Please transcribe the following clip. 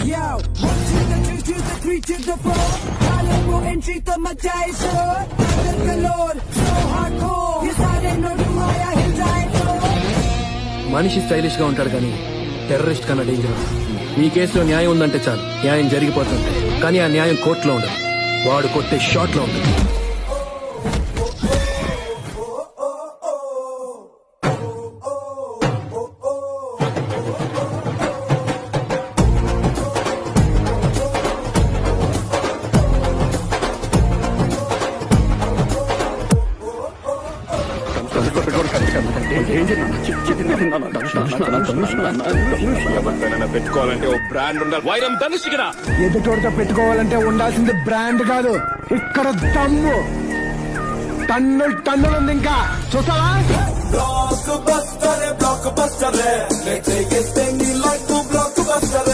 Yo, 1 to the 2 to the 3 to the 4. Calibre entry to my giant sword. Under the Lord, so hardcore. Yes, I didn't know who I am dying for. మనిషి stylish గా ఉంటాడు కానీ terrorist కన్నా danger. మీ కేసులో న్యాయం ఉందంటే చాలు, న్యాయం జరిగిపోతుంది. కానీ ఆ న్యాయం కోర్టులో ఉండదు, వాడు కొట్టే షాట్ లో ఉంటుంది. పెట్టుకోవాలంటే ఓ బ్రాండ్ ఉండాలి. వైరం ధనుష్ ఇక్కడ ఎదుటోడితో పెట్టుకోవాలంటే ఉండాల్సింది బ్రాండ్ కాదు, ఇక్కడ దమ్ము. టన్నులు టన్నులు ఉంది. ఇంకా చూస్తావా? Blockbuster, blockbuster, let's take it, stand like to blockbuster.